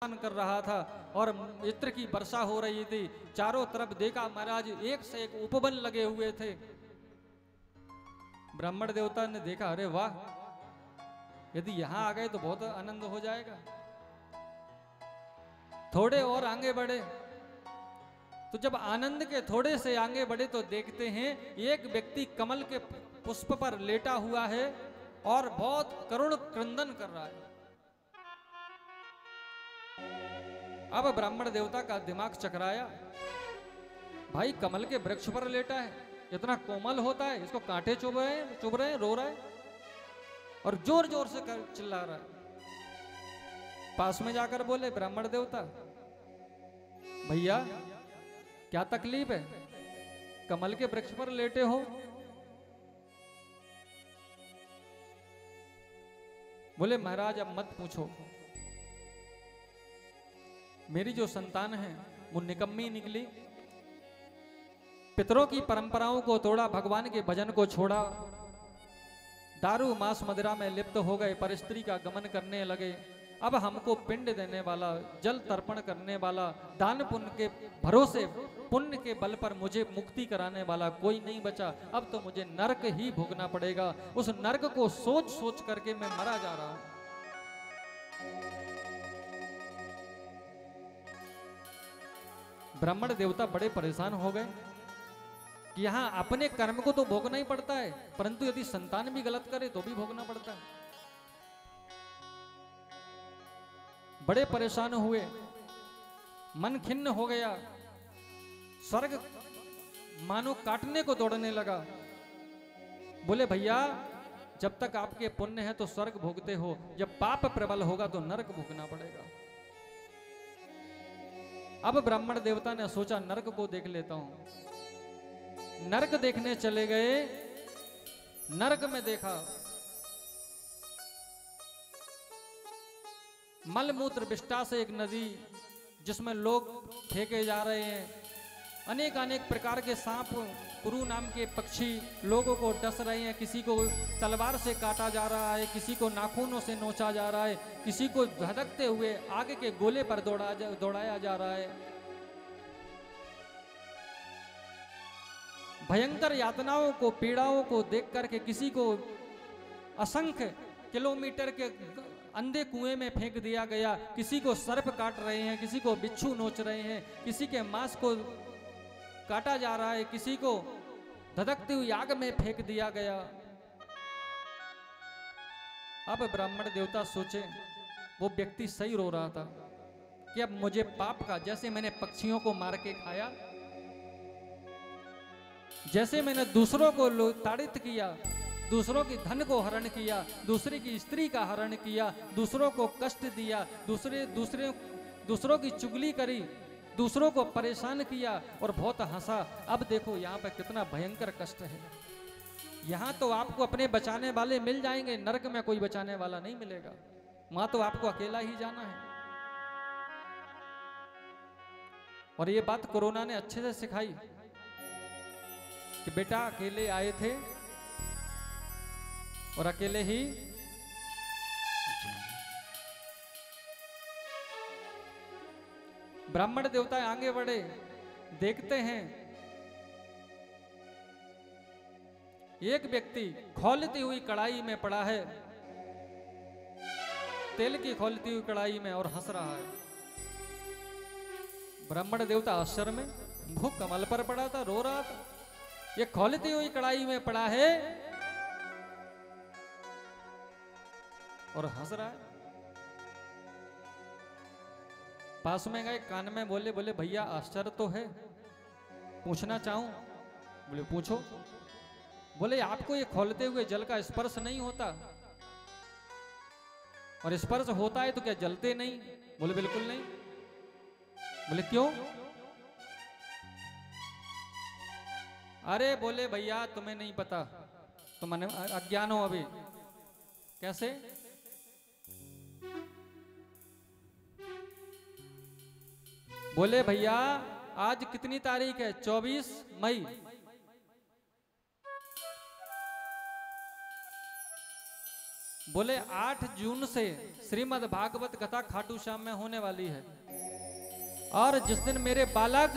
कर रहा था और इत्र की वर्षा हो रही थी। चारों तरफ देखा महाराज एक से एक उपवन लगे हुए थे। ब्राह्मण देवता ने देखा, अरे वाह, यदि यहां आ गए तो बहुत आनंद हो जाएगा। थोड़े और आगे बढ़े तो जब आनंद के थोड़े से आगे बढ़े तो देखते हैं एक व्यक्ति कमल के पुष्प पर लेटा हुआ है और बहुत करुण क्रंदन कर रहा है। अब ब्राह्मण देवता का दिमाग चकराया, भाई कमल के वृक्ष पर लेटा है, इतना कोमल होता है, इसको कांटे चुभ रहे हैं, रो रहा है और जोर जोर से चिल्ला रहा है। पास में जाकर बोले, ब्राह्मण देवता भैया क्या तकलीफ है, कमल के वृक्ष पर लेटे हो? बोले महाराज अब मत पूछो, मेरी जो संतान है वो निकम्मी निकली, पितरों की परंपराओं को तोड़ा, भगवान के भजन को छोड़ा, दारू मांस मदिरा में लिप्त हो गए, पर स्त्री का गमन करने लगे। अब हमको पिंड देने वाला, जल तर्पण करने वाला, दान पुण्य के भरोसे पुण्य के बल पर मुझे मुक्ति कराने वाला कोई नहीं बचा। अब तो मुझे नरक ही भोगना पड़ेगा। उस नरक को सोच सोच करके मैं मरा जा रहा हूं। ब्राह्मण देवता बड़े परेशान हो गए कि यहां अपने कर्म को तो भोगना ही पड़ता है, परंतु यदि संतान भी गलत करे तो भी भोगना पड़ता है। बड़े परेशान हुए, मन खिन्न हो गया, स्वर्ग मानो काटने को दौड़ने लगा। बोले भैया जब तक आपके पुण्य है तो स्वर्ग भोगते हो, जब पाप प्रबल होगा तो नरक भोगना पड़ेगा। अब ब्राह्मण देवता ने सोचा नरक को देख लेता हूं। नरक देखने चले गए। नरक में देखा मलमूत्र विष्टा से एक नदी जिसमें लोग फेंके जा रहे हैं, अनेक अनेक प्रकार के सांप, कुरु नाम के पक्षी लोगों को डस रहे हैं, किसी को तलवार से काटा जा रहा है, किसी को नाखूनों से नोचा जा रहा है, किसी को धधकते हुए आगे के गोले पर दौड़ाया जा रहा है। भयंकर यातनाओं को, पीड़ाओं को देख करके किसी को असंख्य किलोमीटर के अंधे कुएं में फेंक दिया गया, किसी को सर्प काट रहे हैं, किसी को बिच्छू नोच रहे हैं, किसी के मांस को काटा जा रहा है, किसी को धधकती हुई आग में फेंक दिया गया। अब ब्राह्मण देवता सोचे, वो व्यक्ति सही रो रहा था कि अब मुझे पाप का, जैसे मैंने पक्षियों को मार के खाया, जैसे मैंने दूसरों को ताड़ित किया, दूसरों की धन को हरण किया, दूसरे की स्त्री का हरण किया, दूसरों को कष्ट दिया, दूसरों की चुगली करी, दूसरों को परेशान किया और बहुत हंसा। अब देखो यहाँ पर कितना भयंकर कष्ट है। यहाँ तो आपको अपने बचाने वाले मिल जाएंगे, नरक में कोई बचाने वाला नहीं मिलेगा, वहां तो आपको अकेला ही जाना है। और ये बात कोरोना ने अच्छे से सिखाई कि बेटा अकेले आए थे और अकेले ही ब्राह्मण देवता आगे बढ़े। देखते हैं एक व्यक्ति खौलती हुई कढ़ाई में पड़ा है, तेल की खौलती हुई कढ़ाई में, और हंस रहा है। ब्राह्मण देवता आश्चर्य में, वो कमल पर पड़ा था, रो रहा था, ये खौलती हुई कढ़ाई में पड़ा है और हंस रहा है। पास में गए, कान में बोले, बोले भैया आश्चर्य तो है, पूछना चाहूं? बोले पूछो। बोले आपको ये खौलते हुए जल का स्पर्श नहीं होता? और स्पर्श होता है तो क्या जलते नहीं? बोले बिल्कुल नहीं। बोले क्यों? अरे बोले भैया तुम्हें नहीं पता, तुम अज्ञान हो अभी। कैसे? बोले भैया आज कितनी तारीख है? 24 मई। बोले 8 जून से श्रीमद् भागवत कथा खाटू श्याम में होने वाली है, और जिस दिन मेरे बालक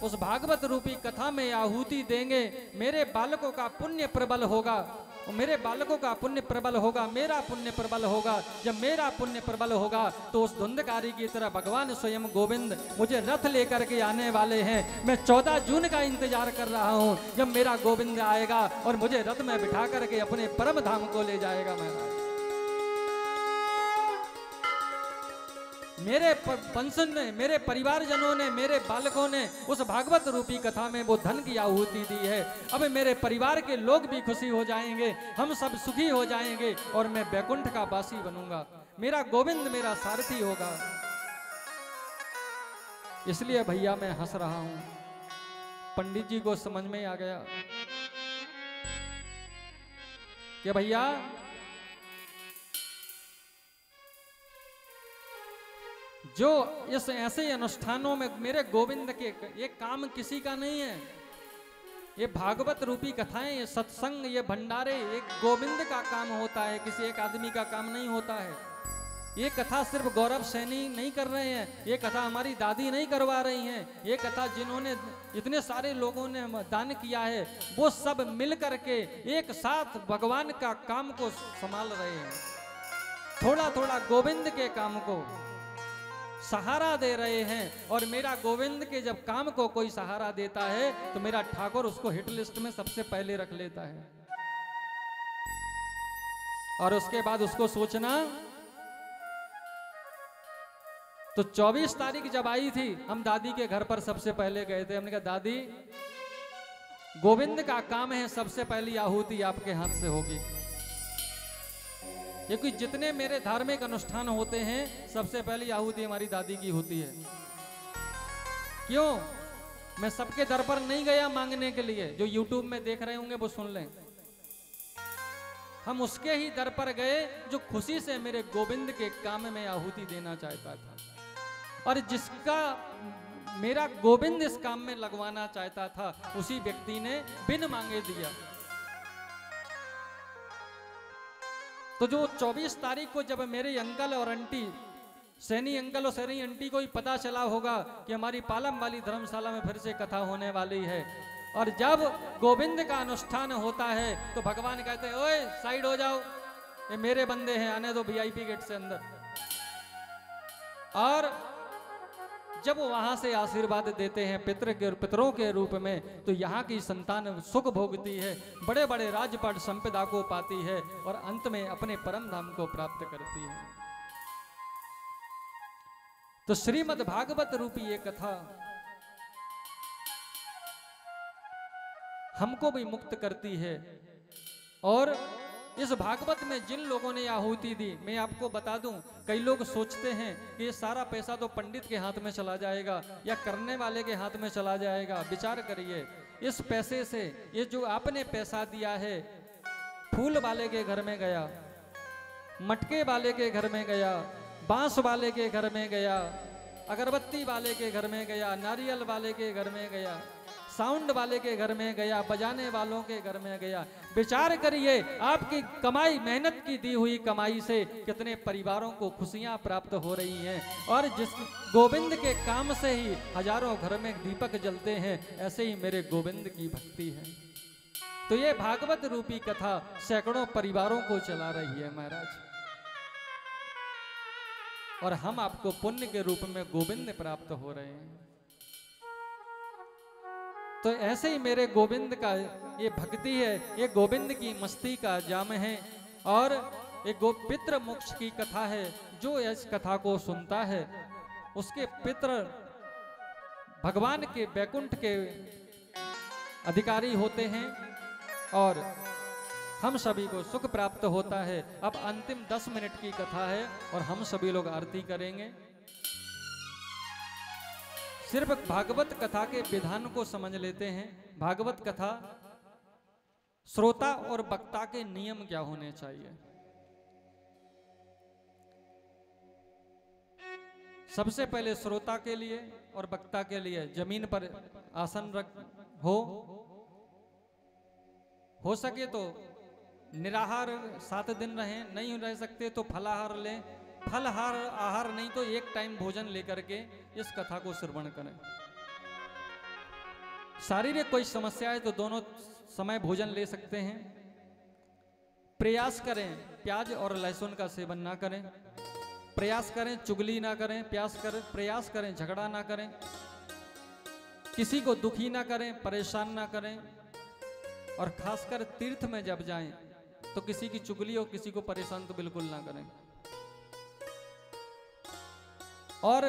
उस भागवत रूपी कथा में आहुति देंगे, मेरे बालकों का पुण्य प्रबल होगा, मेरे बालकों का पुण्य प्रबल होगा, मेरा पुण्य प्रबल होगा। जब मेरा पुण्य प्रबल होगा तो उस धुंधकारी की तरह भगवान स्वयं गोविंद मुझे रथ लेकर के आने वाले हैं। मैं 14 जून का इंतजार कर रहा हूं, जब मेरा गोविंद आएगा और मुझे रथ में बिठा करके अपने परम धाम को ले जाएगा। महाराज मेरे वंशन ने, मेरे परिवारजनों ने, मेरे बालकों ने उस भागवत रूपी कथा में वो धन की आहुति दी है। अब मेरे परिवार के लोग भी खुशी हो जाएंगे, हम सब सुखी हो जाएंगे और मैं बैकुंठ का वासी बनूंगा। मेरा गोविंद मेरा सारथी होगा। इसलिए भैया मैं हंस रहा हूं। पंडित जी को समझ में आ गया कि भैया जो इस ऐसे अनुष्ठानों में मेरे गोविंद के, ये काम किसी का नहीं है। ये भागवत रूपी कथाएं, ये सत्संग, ये भंडारे एक गोविंद का काम होता है, किसी एक आदमी का काम नहीं होता है। ये कथा सिर्फ गौरव सैनी नहीं कर रहे हैं, ये कथा हमारी दादी नहीं करवा रही हैं, ये कथा जिन्होंने इतने सारे लोगों ने दान किया है वो सब मिल करके एक साथ भगवान का काम को संभाल रहे हैं। थोड़ा थोड़ा गोविंद के काम को सहारा दे रहे हैं। और मेरा गोविंद के जब काम को कोई सहारा देता है तो मेरा ठाकुर उसको हिट लिस्ट में सबसे पहले रख लेता है। और उसके बाद उसको सोचना। तो 24 तारीख जब आई थी, हम दादी के घर पर सबसे पहले गए थे। हमने कहा दादी गोविंद का काम है, सबसे पहली आहुति आपके हाथ से होगी। क्योंकि जितने मेरे धार्मिक अनुष्ठान होते हैं सबसे पहली आहुति हमारी दादी की होती है। क्यों? मैं सबके दर पर नहीं गया मांगने के लिए, जो YouTube में देख रहे होंगे वो सुन लें। हम उसके ही दर पर गए जो खुशी से मेरे गोविंद के काम में आहुति देना चाहता था, और जिसका मेरा गोविंद इस काम में लगवाना चाहता था उसी व्यक्ति ने बिन मांगे दिया। तो जो 24 तारीख को जब मेरे अंकल और आंटी, सैनी अंकल और सैनी आंटी को ही पता चला होगा कि हमारी पालम वाली धर्मशाला में फिर से कथा होने वाली है, और जब गोविंद का अनुष्ठान होता है तो भगवान कहते हैं ओए साइड हो जाओ, ये मेरे बंदे हैं, आने दो VIP गेट से अंदर। और जब वो वहां से आशीर्वाद देते हैं पितरों के रूप में, तो यहाँ की संतान सुख भोगती है, बड़े बड़े राजपाट संपदा को पाती है और अंत में अपने परम धाम को प्राप्त करती है। तो श्रीमद् भागवत रूपी ये कथा हमको भी मुक्त करती है। और इस भागवत में जिन लोगों ने आहुति दी, मैं आपको बता दूं, कई लोग सोचते हैं कि ये सारा पैसा तो पंडित के हाथ में चला जाएगा या करने वाले के हाथ में चला जाएगा। विचार करिए, इस पैसे से, ये जो आपने पैसा दिया है, फूल वाले के घर में गया, मटके वाले के घर में गया, बांस वाले के घर में गया, अगरबत्ती वाले के घर में गया, नारियल वाले के घर में गया, साउंड वाले के घर में गया, बजाने वालों के घर में गया। विचार करिए, आपकी कमाई, मेहनत की दी हुई कमाई से कितने परिवारों को खुशियां प्राप्त हो रही हैं। और जिस गोविंद के काम से ही हजारों घर में दीपक जलते हैं, ऐसे ही मेरे गोविंद की भक्ति है। तो ये भागवत रूपी कथा सैकड़ों परिवारों को चला रही है महाराज, और हम आपको पुण्य के रूप में गोविंद प्राप्त हो रहे हैं। तो ऐसे ही मेरे गोविंद का ये भक्ति है, ये गोविंद की मस्ती का जाम है, और ये पितृ मोक्ष की कथा है। जो इस कथा को सुनता है उसके पितृ भगवान के बैकुंठ के अधिकारी होते हैं और हम सभी को सुख प्राप्त होता है। अब अंतिम 10 मिनट की कथा है और हम सभी लोग आरती करेंगे। सिर्फ भागवत कथा के विधान को समझ लेते हैं। भागवत कथा श्रोता और वक्ता के नियम क्या होने चाहिए। सबसे पहले श्रोता के लिए और वक्ता के लिए जमीन पर आसन रख हो सके तो निराहार 7 दिन रहें, नहीं रह सकते तो फलाहार लें, फलहार आहार नहीं तो एक टाइम भोजन लेकर के इस कथा को श्रवण करें। शारीरिक कोई समस्या है तो दोनों समय भोजन ले सकते हैं। प्रयास करें प्याज और लहसुन का सेवन ना करें, प्रयास करें चुगली ना करें, प्रयास करें झगड़ा ना करें, किसी को दुखी ना करें, परेशान ना करें, और खासकर तीर्थ में जब जाएं तो किसी की चुगली और किसी को परेशान तो बिल्कुल ना करें। और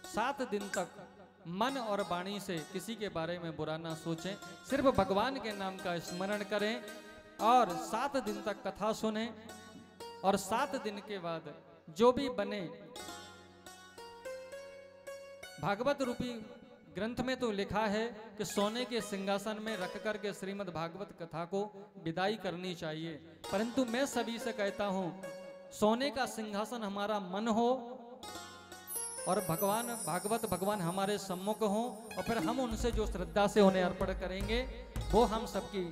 7 दिन तक मन और वाणी से किसी के बारे में बुरा ना सोचें, सिर्फ भगवान के नाम का स्मरण करें और 7 दिन तक कथा सुने। और 7 दिन के बाद जो भी बने, भागवत रूपी ग्रंथ में तो लिखा है कि सोने के सिंहासन में रख कर के श्रीमद् भागवत कथा को विदाई करनी चाहिए, परंतु मैं सभी से कहता हूं सोने का सिंहासन हमारा मन हो और भगवान हमारे सम्मुख हो, और फिर हम उनसे जो श्रद्धा से उन्हें अर्पण करेंगे वो हम सबकी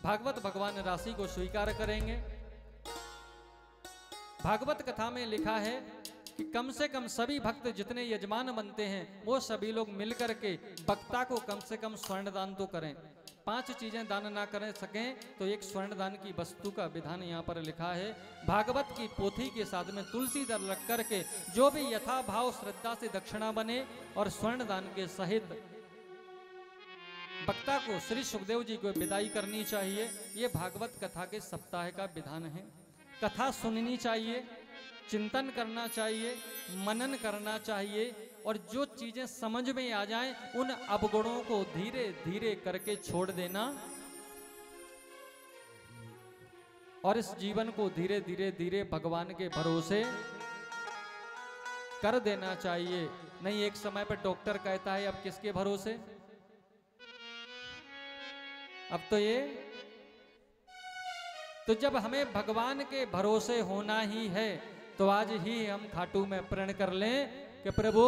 भागवत भगवान राशि को स्वीकार करेंगे। भागवत कथा में लिखा है कि कम से कम सभी भक्त जितने यजमान बनते हैं वो सभी लोग मिलकर के वक्ता को कम से कम स्वर्ण दान तो करें। 5 चीजें दान ना कर सकें तो एक स्वर्ण दान की वस्तु का विधान यहाँ पर लिखा है। भागवत की पोथी के साथ में तुलसी दल रख करके जो भी यथा भाव श्रद्धा से दक्षिणा बने और स्वर्ण दान के सहित वक्ता को श्री सुखदेव जी को विदाई करनी चाहिए। ये भागवत कथा के सप्ताह का विधान है। कथा सुननी चाहिए, चिंतन करना चाहिए, मनन करना चाहिए, और जो चीजें समझ में आ जाएं उन अवगुणों को धीरे धीरे करके छोड़ देना और इस जीवन को धीरे धीरे धीरे भगवान के भरोसे कर देना चाहिए। नहीं एक समय पर डॉक्टर कहता है अब किसके भरोसे, अब तो जब हमें भगवान के भरोसे होना ही है तो आज ही हम खाटू में प्रण कर लें कि प्रभु